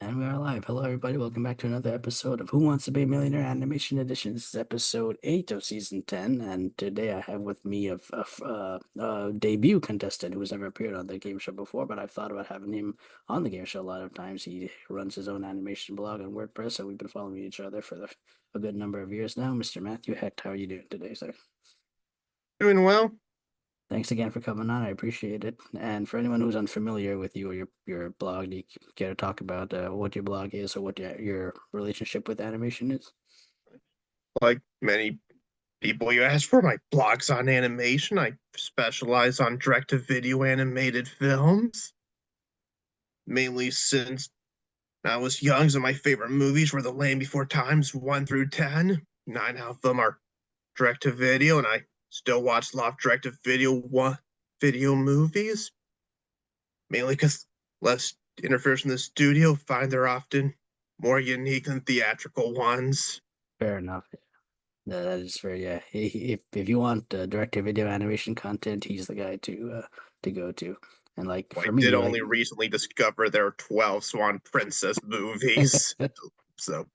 And we are live. Hello, everybody. Welcome back to another episode of Who Wants to Be a Millionaire Animation Edition. This is episode 8 of season 10. And today I have with me a debut contestant who has never appeared on the game show before, but I've thought about having him on the game show a lot of times. He runs his own animation blog on WordPress, so we've been following each other for a good number of years now. Mr. Matthew Hecht, how are you doing today, sir? Doing well. Thanks again for coming on. I appreciate it. And for anyone who's unfamiliar with you or your blog, do you care to talk about what your blog is or what your relationship with animation is? Like many people, you ask for my blogs on animation. I specialize on direct-to-video animated films, mainly since I was young. So my favorite movies were The Land Before Times 1 through 10. 9 of them are direct-to-video, and I still watch a lot of direct-to-video movies, mainly because less interference from the studio. Find they're often more unique than theatrical ones. Fair enough. That is fair. Yeah. If you want direct-to-video animation content, he's the guy to go to. And like I for did me, like only recently discover there are 12 Swan Princess movies. So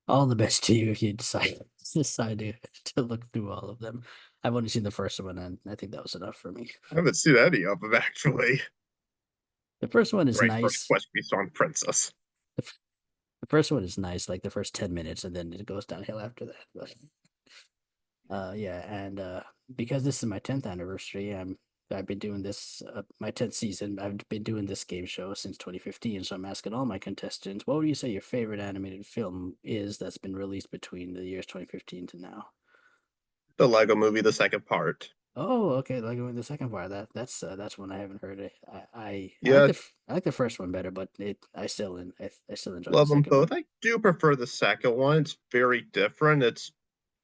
all the best to you if you decide to look through all of them. I've only seen the first one, and I think that was enough for me. I haven't seen any of them actually. The first one is Right, first nice. quest be Swan Princess. The, f- the first one is nice, like the first 10 minutes, and then it goes downhill after that. But yeah, and because this is my 10th anniversary, I've been doing this my 10th season. I've been doing this game show since 2015, so I'm asking all my contestants, what would you say your favorite animated film is that's been released between the years 2015 to now? The Lego movie, the second part. Oh, okay, like with the second part, that's one I haven't heard. Yeah, I like the first one better, but I still enjoy the love them second one. both. I do prefer the second one. It's very different. It's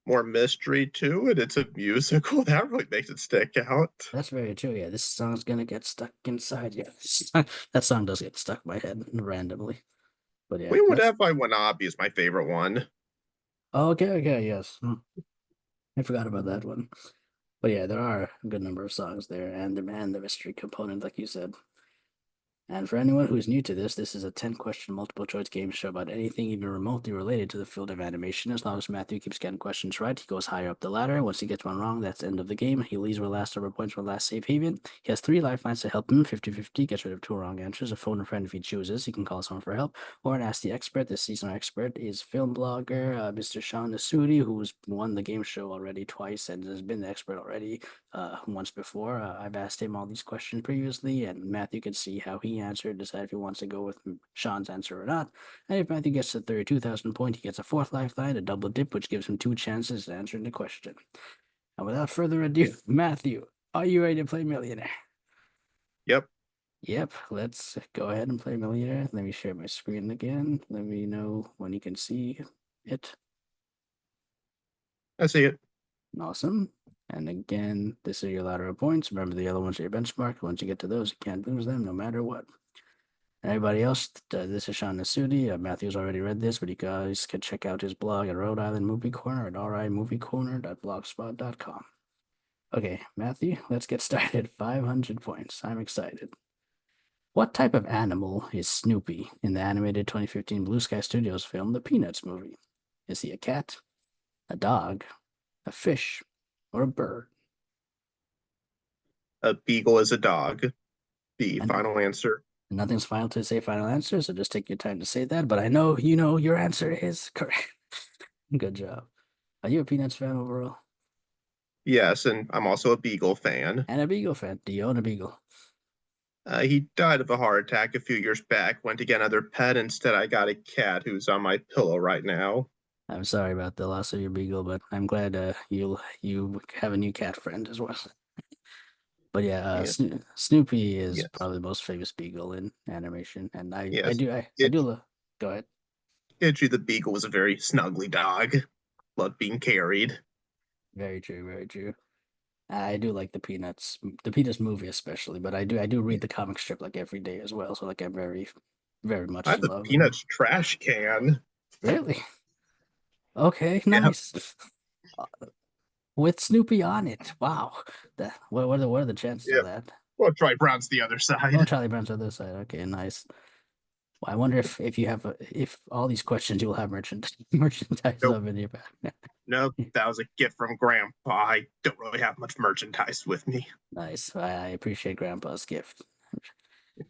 more mystery to it. It's a musical. That really makes it stick out. That's very true. Yeah, this song's gonna get stuck inside you. That song does get stuck in my head randomly. But yeah, We would that's have by Wanabe is my favorite one. oh, okay. Okay, yes. I forgot about that one. But yeah, there are a good number of songs there, and the mystery component, like you said. And for anyone who's new to this, this is a 10-question multiple choice game show about anything even remotely related to the field of animation. As long as Matthew keeps getting questions right, he goes higher up the ladder. Once he gets one wrong, that's the end of the game. He leaves with last over points for last safe haven. He has 3 lifelines to help him 50-50, gets rid of 2 wrong answers, a phone a friend if he chooses. He can call someone for help, or an Ask the Expert. This season, our expert is film blogger Mr. Sean Nasudi, who's won the game show already twice and has been the expert already once before. I've asked him all these questions previously, and Matthew can see how he answered, decide if he wants to go with Sean's answer or not. And if Matthew gets to 32,000 point, he gets a 4th lifeline, a double dip, which gives him 2 chances to answer the question. And without further ado, Matthew, are you ready to play Millionaire? Yep, Yep, let's go ahead and play Millionaire. Let me share my screen again. Let me know when you can see it. I see it. Awesome. And again, this is your ladder of points. Remember, the yellow ones are your benchmark. Once you get to those, you can't lose them no matter what. And everybody else, this is Sean Nasudi. Matthew's already read this, but you guys can check out his blog at Rhode Island Movie Corner at rimoviecorner.blogspot.com. Okay, Matthew, let's get started. 500 points. I'm excited. What type of animal is Snoopy in the animated 2015 Blue Sky Studios film, The Peanuts movie? Is he a cat, a dog, a fish, or a bird? A beagle is a dog. The And final answer. nothing's final to say final answer, so just take your time to say that. But I know you know your answer is correct. Good job. Are you a Peanuts fan overall? Yes, and I'm also a beagle fan. And a Beagle fan? Do you own a Beagle? He died of a heart attack a few years back. Went to get another pet. Instead, I got a cat who's on my pillow right now. I'm sorry about the loss of your Beagle, but I'm glad you have a new cat friend as well. But yeah, Yeah, Snoopy is yes, probably the most famous Beagle in animation, and yes. I It, do love. Go ahead. Itchy the beagle was a very snuggly dog. Loved being carried. Very true, very true. I do like the Peanuts movie especially, but I do Yeah. read the comic strip like every day as well. So like I'm very I much have in the love with them. Peanuts trash can. Really? Okay, Yeah, nice. Uh, With Snoopy on it. Wow. What are the chances yeah. of that? Well, Troy Brown's the other Oh, side. Charlie Brown's on the other side. Okay, nice. I wonder if you have if all these questions you'll have merchandise Nope, of in your back. nope. That was a gift from Grandpa. I don't really have much merchandise with me. Nice. I appreciate Grandpa's gift.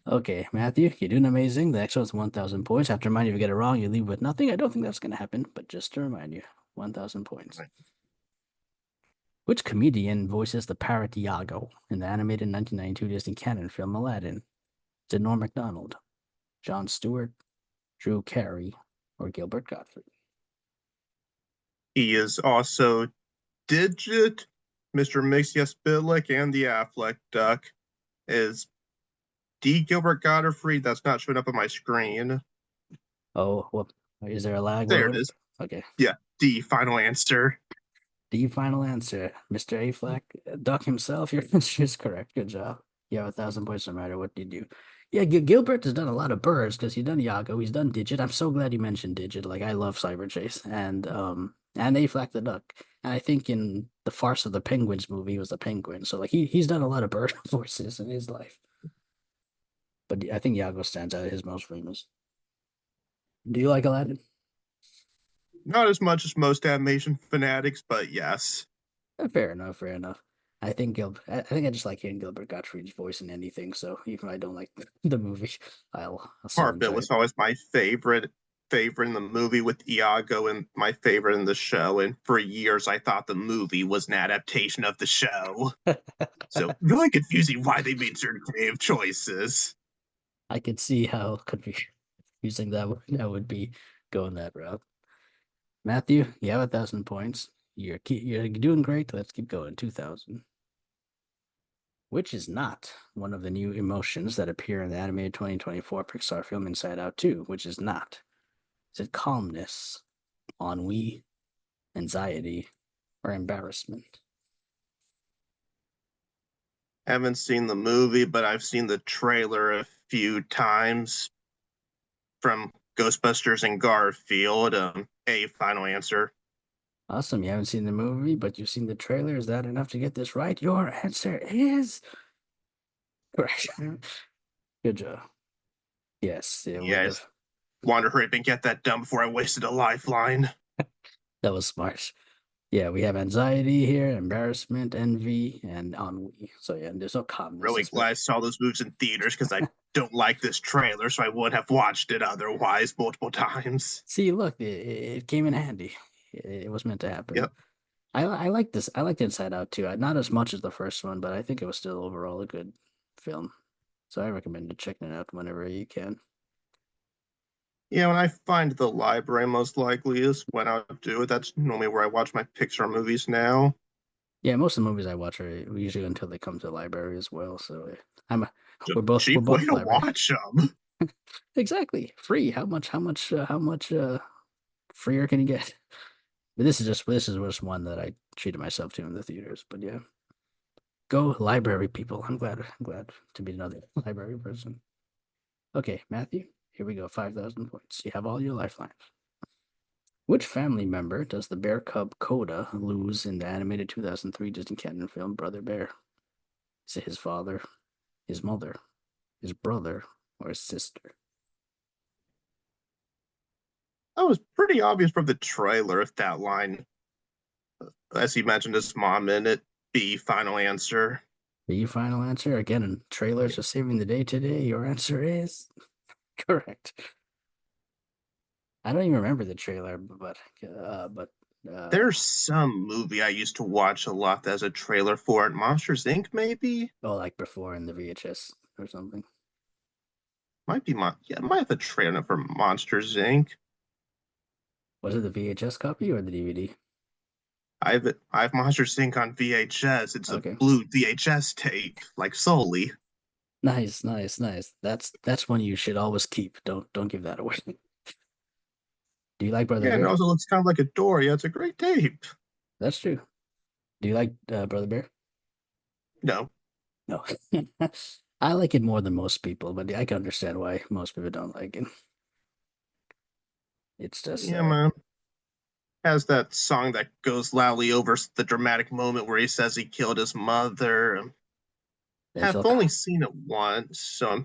Okay, Matthew, you're doing amazing. The next one's 1,000 points. I have to remind you, if you get it wrong, you leave with nothing. I don't think that's going to happen, but just to remind you, 1,000 points. Which comedian voices the parrot Iago in the animated 1992 Disney canon film Aladdin? Is it Norm Macdonald, Jon Stewart, Drew Carey, or Gilbert Gottfried? He is also Digit, Mr. Mixie and the Affleck Duck. Is D. Gilbert Gottfried? That's not showing up on my screen. Oh, well, is there a lag? There it What? is. Okay. Yeah, D. Final answer. The final answer, Mr. Affleck, Duck himself. Your answer is correct. Good job. You have 1,000 points no matter what you do. Yeah, Gilbert has done a lot of birds because he's done Yago, he's done Digit. I'm so glad you mentioned Digit. Like I love Cyber Chase and Affleck the Duck. And I think in the Farce of the Penguins movie, he was the penguin. So like he's done a lot of bird voices in his life. But I think Yago stands out as his most famous. Do you like Aladdin? Not as much as most animation fanatics, but yes. Fair enough. Fair enough. I think I just like hearing Gilbert Gottfried's voice in anything. So even if I don't like the movie, I'll still Heartbeat enjoy was it. always my favorite in the movie with Iago and my favorite in the show. And for years, I thought the movie was an adaptation of the show. So really confusing why they made certain creative choices. I could see how confusing that would be going that route. Matthew, you have 1,000 points. You're doing great. Let's keep going. 2,000. Which is not one of the new emotions that appear in the animated 2024 Pixar film Inside Out 2, which is not. Is it calmness, ennui, anxiety, or embarrassment? Haven't seen the movie, but I've seen the trailer a few times from Ghostbusters and Garfield. A final answer. Awesome. You haven't seen the movie, but you've seen the trailer. Is that enough to get this right? Your answer is correct. Good job. Yes, yeah, with the Yes, wanted to hurry up and get that done before I wasted a lifeline. that was smart. Yeah, we have anxiety here, embarrassment, envy, and ennui. So yeah, and there's no calmness. Really glad I saw those movies in theaters because I don't like this trailer, so I would have watched it otherwise multiple times. See, look, it came in handy. It was meant to happen. Yep. I like this. I liked Inside Out too. Not as much as the first one, but I think it was still overall a good film. So I recommend you checking it out whenever you can. Yeah, when I find the library, most likely is when I do it. That's normally where I watch my Pixar movies now. Yeah, most of the movies I watch are usually until they come to the library as well. So I'm a, It's a we're cheap way both to library. watch them. Exactly. Free. How much freer can you get? But this is just one that I treated myself to in the theaters. But yeah. Go library people. I'm glad to be another library person. Okay, Matthew, here we go. 5,000 points. You have all your lifelines. Which family member does the bear cub Coda lose in the animated 2003 Disney canon film Brother Bear? Is it his father, his mother, his brother, or his sister? That was pretty obvious from the trailer if that line, as he mentioned his mom in it, be final answer. The final answer? Again, in trailers are saving the day today. Your answer is correct. I don't even remember the trailer, uh, There's some movie I used to watch a lot as a trailer for it. Monsters Inc., maybe? oh, like before in the VHS or something. Might be yeah, it might have a trailer for Monsters Inc. Was it the VHS copy or the DVD? I have Monsters Inc. on VHS. It's a Okay. blue VHS tape, like Sully. Nice, nice, nice. That's one you should always keep. Don't give that away. Do you like Brother Yeah, and it Bear? also looks kind of like a door. Yeah, it's a great tape. That's true. Do you like Brother Bear? No, No. I like it more than most people, but I can understand why most people don't like it. It's just yeah, man. Has that song that goes loudly over the dramatic moment where he says he killed his mother. they Have feel only seen it once, so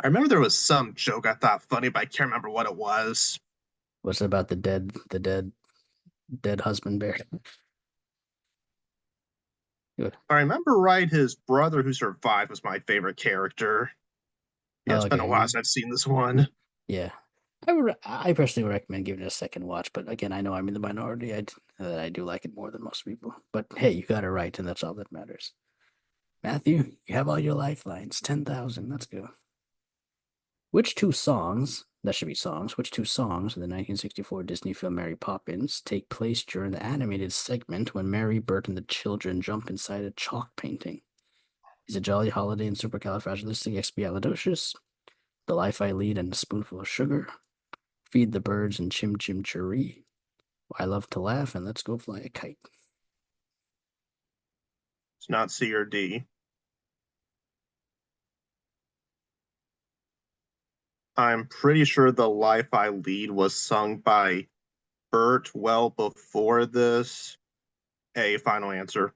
I remember there was some joke I thought funny, but I can't remember what it was. What's it about the dead husband bear? If I remember right, his brother who survived was my favorite character. Yeah, Oh, it's been a okay. while since I've seen this one. Yeah. I personally recommend giving it a second watch, but again, I know I'm in the minority. I do like it more than most people. But hey, you got it right, and that's all that matters. Matthew, you have all your lifelines. 10,000. Let's go. Which two songs, that should be songs, which two songs in the 1964 Disney film Mary Poppins take place during the animated segment when Mary, Bert, and the children jump inside a chalk painting? Is it Jolly Holiday and Supercalifragilisticexpialidocious, The Life I Lead and a Spoonful of Sugar, Feed the Birds and Chim Chim Cheree, I Love to Laugh, and Let's Go Fly a Kite? It's not C or D. I'm pretty sure The Life I Lead was sung by Bert well before this. A final answer.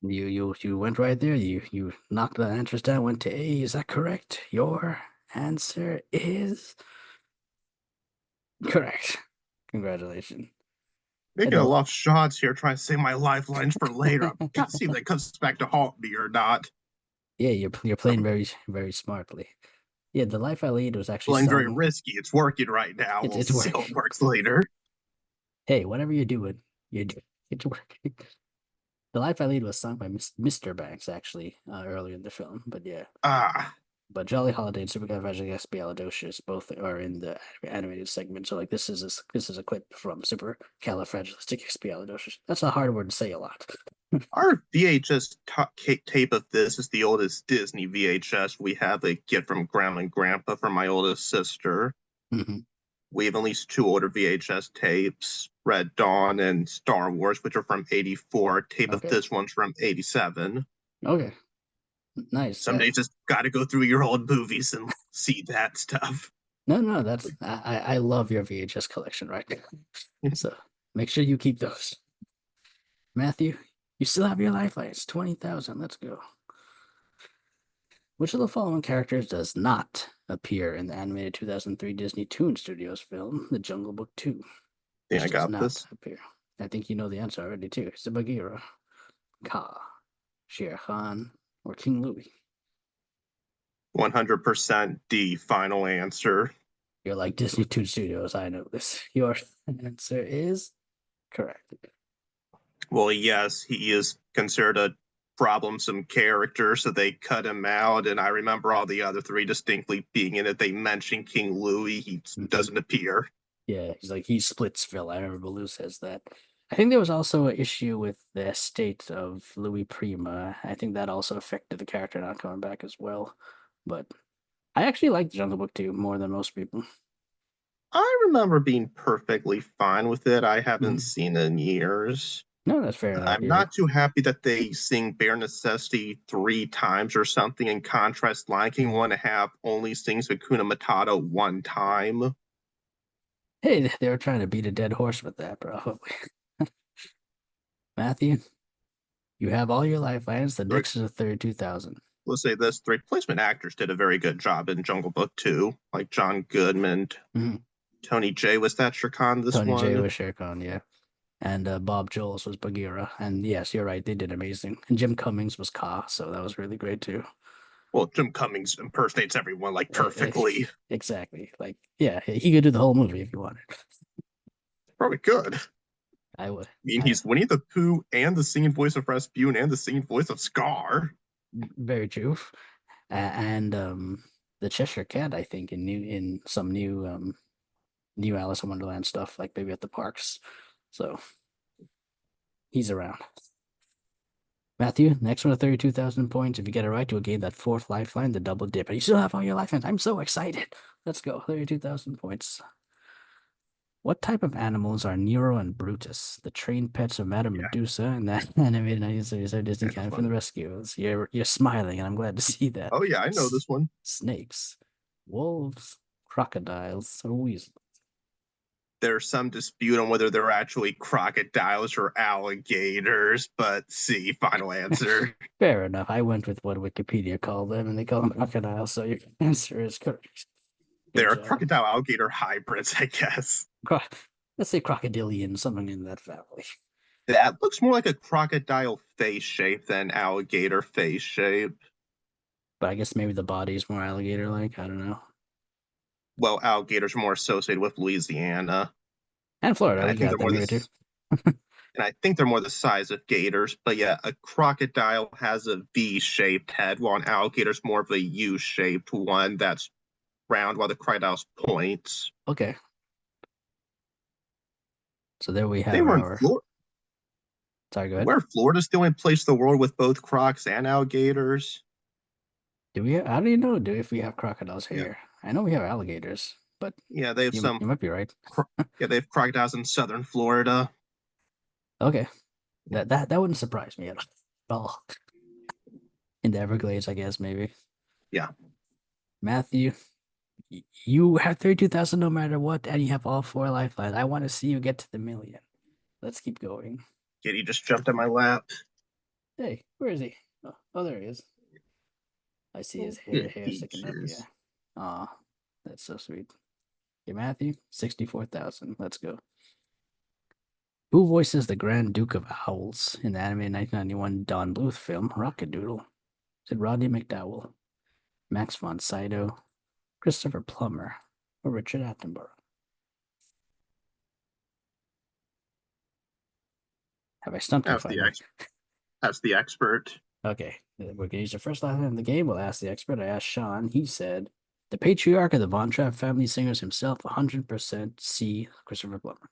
You went right there. You knocked the answers down, went to A. Is that correct? Your answer is correct. Congratulations. And Making a the lot of shots here, trying to save my lifelines for later. I gotta see if that comes back to haunt me or not. yeah, you're playing I'm very smartly. Yeah, the life I lead was actually playing very sung. risky. It's working right now. We'll It's see how it working. works later. Hey, whatever you're doing, it's working. The life I lead was sung by Mr. Banks actually earlier in the film, but yeah. Ah, But Jolly Holiday and Supercalifragilisticexpialidocious both are in the animated segment. So like this is a clip from Supercalifragilisticexpialidocious. That's a hard word to say a lot. our VHS tape of this is the oldest Disney VHS we have a gift from Grandma and Grandpa from my oldest sister. Hmm. We have at least two older VHS tapes, Red Dawn and Star Wars, which are from '84. Tape of Okay. this one's from '87. Okay. Nice. Some days just got to go through your old movies and see that stuff. No, that's I love your VHS collection, right? So make sure you keep those. Matthew, you still have your lifelines. 20,000. Let's go. Which of the following characters does not appear in the animated 2003 Disney Toon Studios film, The Jungle Book 2? Yeah, Which I does got not this. appear? I think you know the answer already, too. Is it Bagheera, Kaa, Shere Khan, or King Louie? 100% D, final answer. You're like Disney Toon Studios. I know this. Your answer is correct. Well, yes, he is considered a troublesome character, so they cut him out. And I remember all the other three distinctly being in it. They mentioned King Louis. He Mhm. doesn't appear. Yeah, he's like, he Splitsville. I remember Baloo says that. I think there was also an issue with the estate of Louis Prima. I think that also affected the character not coming back as well. But I actually like Jungle Book 2 more than most people. I remember being perfectly fine with it. I haven't Mhm. seen it in years. No, that's fair enough. I'm not too happy that they sing Bare Necessity three times or something. In contrast, Lion King 1.5 only sings Hakuna Matata one time. Hey, they were trying to beat a dead horse with that, probably. Matthew, you have all your lifelines. The The next is a 32,000. Let's say this, the replacement actors did a very good job in Jungle Book 2, like John Goodman, Mhm. Tony J. Was that Shere Khan this Tony J one? was Shere Khan, yeah. And Bob Jones was Bagheera. And yes, you're right, they did amazing. And Jim Cummings was Kaa, so that was really great too. Well, Jim Cummings impersonates everyone like E- perfectly. Exactly. Like, yeah, he could do the whole movie if you wanted. Probably good. I I would. mean, he's Winnie the Pooh and the singing voice of Rasputin and the singing voice of Scar. Very true. And the Cheshire Cat, I think, in some new Alice in Wonderland stuff, like maybe at the parks. So he's around. Matthew, next one at 32,000 points. If you get it right, you'll gain that fourth lifeline, the double dip. And you still have all your lifelines. I'm so excited. Let's go. 32,000 points. What type of animals are Nero and Brutus, the trained pets of Madame Yeah, Medusa in that animated 1977 Disney that's Canon from the fun. Rescue? You're smiling, and I'm glad to see that. Oh, yeah, I know this one. Snakes, wolves, crocodiles, or weasels. there's some dispute on whether they're actually crocodiles or alligators, but C, final answer. Fair enough. I went with what Wikipedia called them, and they call them crocodiles. So your answer is correct. Good They're job. crocodile alligator hybrids, I guess. Cro- Let's say crocodilian, something in that family. That looks more like a crocodile face shape than alligator face shape. But I guess maybe the body is more alligator-like. I don't know. Well, alligators are more associated with Louisiana, And Florida, and I we think got they're them more here too. this, and I think they're more the size of gators. But yeah, a crocodile has a V-shaped head, while an alligator's more of a U-shaped one that's round, while the crocodile's points. Okay. So there we They have were in our. Florida. Sorry, go ahead. Where Florida's the only place in the world with both crocs and alligators. Do we? How do you know? Do if we have crocodiles Yeah, here? I know we have alligators, but yeah, they have you might be right. Yeah, they have crocodiles in southern Florida. Okay, that wouldn't surprise me at all. In the Everglades, I guess maybe. Yeah, Matthew, you have 32,000 no matter what, and you have all four lifelines. I want to see you get to the million. Let's keep going. Kitty just jumped in my lap. Hey, where is he? Oh, there he is. I see his Yeah, hair sticking up. Yeah. peaches. Aw, that's so sweet. Okay, Matthew, 64,000. Let's go. Who voices the Grand Duke of Owls in the animated 1991 Don Bluth film Rockadoodle? Is it Rodney McDowell, Max von Sydow, Christopher Plummer, or Richard Attenborough? Have I stumped you That's the finally? ex. That's the expert. Okay, we're going to use the first line in the game. We'll ask the expert. I asked Sean. He said, the patriarch of the Von Trapp family singers himself, 100% C. Christopher Plummer.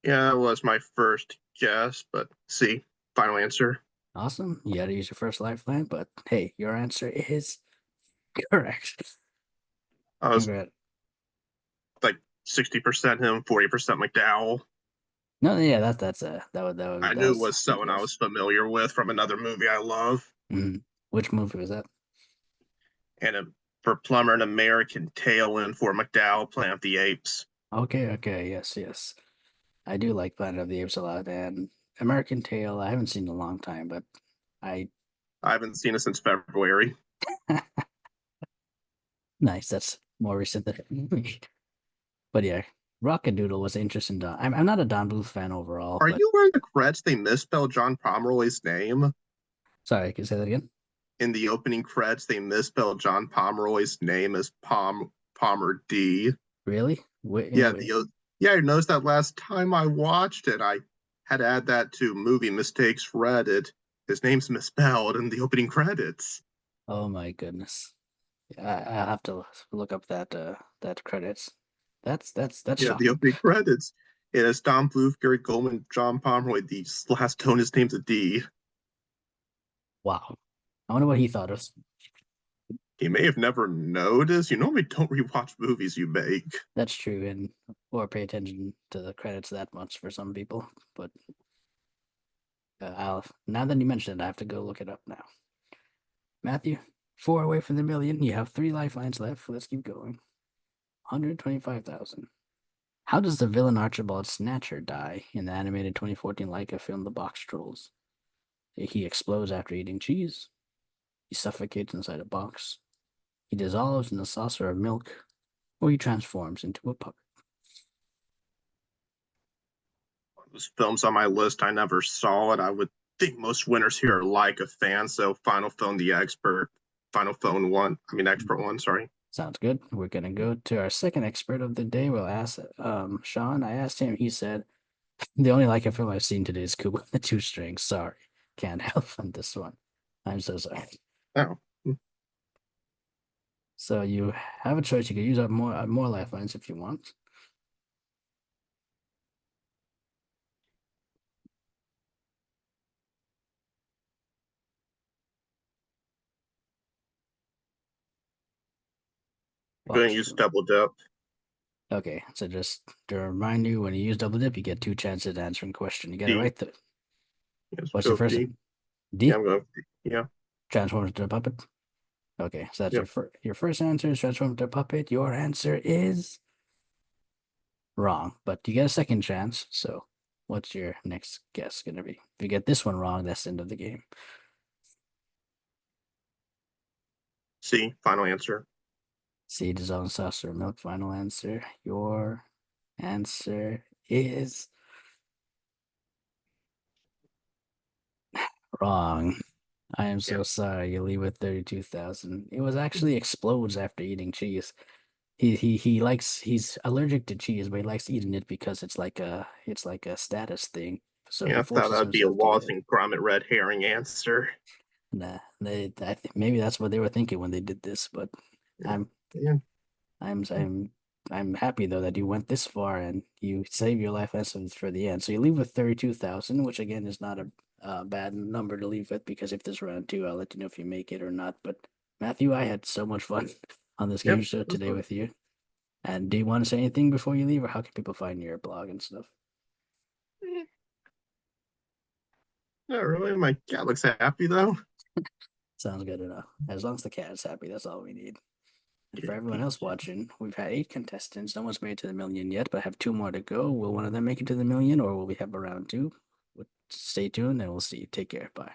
Yeah, it was my first guess, but C, final answer. Awesome. You had to use your first lifeline, but hey, your answer is correct. I was Congrats. like 60% him, 40% McDowell. No, yeah, I that knew it was was too someone I close. was familiar with from another movie I love. Mm. Which movie was that? And for Plummer, an American Tail, and for McDowell, Planet of the Apes. Okay, yes, yes. I do like Planet of the Apes a lot, and American Tail. I haven't seen in a long time, but I I haven't seen it since February. nice. That's more recent than me. But yeah, Rockadoodle was interesting. I'm not a Don Bluth fan overall, Are but you aware in the credits they misspelled John Pomeroy's name? sorry, can you say that again? In the opening credits, they misspelled John Pomeroy's name as Palmer D. Really? Wait, Yeah, wait. yeah, I noticed that last time I watched it. I had to add that to movie mistakes Reddit. His name's misspelled in the opening credits. Oh my goodness. I'll have to look up that credits. That's Yeah, the shocking. opening credits. It has Don Bluth, Gary Goldman, John Pomeroy. The last tone, his name's a D. Wow. I wonder what he thought of. He may have never noticed. You normally don't rewatch movies you make. That's true, and or pay attention to the credits that much for some people. But I'll now that you mentioned it, I have to go look it up now. Matthew, four away from the million. You have three lifelines left. Let's keep going. 125,000. How does the villain Archibald Snatcher die in the animated 2014 Leica film The Box Trolls? He explodes after eating cheese. He suffocates inside a box. He dissolves in a saucer of milk, or he transforms into a puppet. Those films on my list, I never saw it. I would think most winners here are like a fan. So Final Phone the expert. Final Phone one. I mean expert one, sorry. Sounds good. We're gonna go to our second expert of the day. We'll ask Sean. I asked him. He said the only Leica film I've seen today is Cuba and the Two Strings. Sorry, can't help on this one. I'm so sorry. Oh. So you have a choice. You can use up more lifelines if you want. I'm going Box to use true. double dip. Okay, so just to remind you, when you use double dip, you get two chances at answering question. You get it D. right. Yes, What's go your with first? D. Yeah, D. I'm going. Yeah, Transforms into a puppet. Okay, so that's yeah. your first answer is transform into a puppet. Your answer is wrong, but you get a second chance. So, what's your next guess gonna be? If you get this one wrong, that's the end of the game. C, final answer. Seed is on sauce or milk. Final answer. Your answer is wrong. I am Yeah, so sorry. You leave with 32,000. It was actually explodes after eating cheese. He likes he's allergic to cheese, but he likes eating it because it's like a status thing. So yeah, he I thought forces that'd be a himself to eat Wallace it. and Gromit red herring answer. Nah, I think maybe that's what they were thinking when they did this. But Yeah, I'm yeah, I'm I'm I'm happy though that you went this far and you save your life lessons for the end. So you leave with 32,000, which again is not a bad number to leave with because if this round two, I'll let you know if you make it or not. But Matthew, I had so much fun on this yep, game show that's today fine. with you. And do you want to say anything before you leave, or how can people find your blog and stuff? Eh, not really. My cat looks happy though. Sounds good enough. As long as the cat is happy, that's all we need. And for Yeah, everyone else watching, we've had 8 contestants. No one's made it to the million yet, but I have two more to go. Will one of them make it to the million, or will we have a round two? Stay tuned, and we'll see. Take care. Bye.